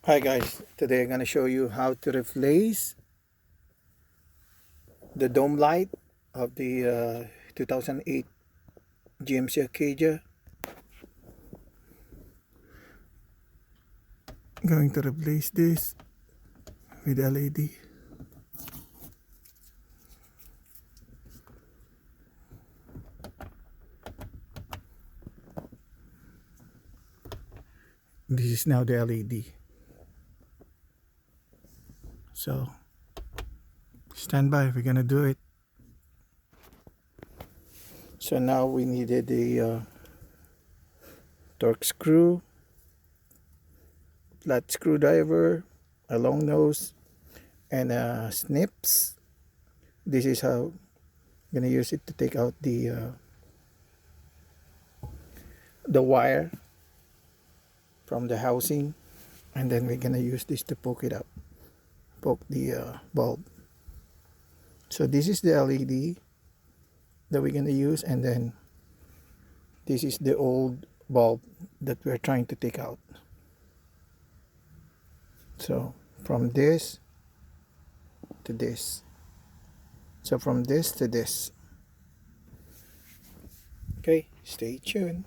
Hi guys, today I'm going to show you how to replace the dome light of the 2008 GMC Acadia. Going to replace this with LED. This is now the LED. So stand by, we're going to do it. So now we needed the torque screw, flat screwdriver, a long nose, and snips. This is how I'm gonna use it to take out the wire from the housing, and then we're gonna use this to poke it up, poke the bulb. So this is the LED that we're gonna use, and then this is the old bulb that we're trying to take out. So from this to this. So from this to this. Okay, stay tuned.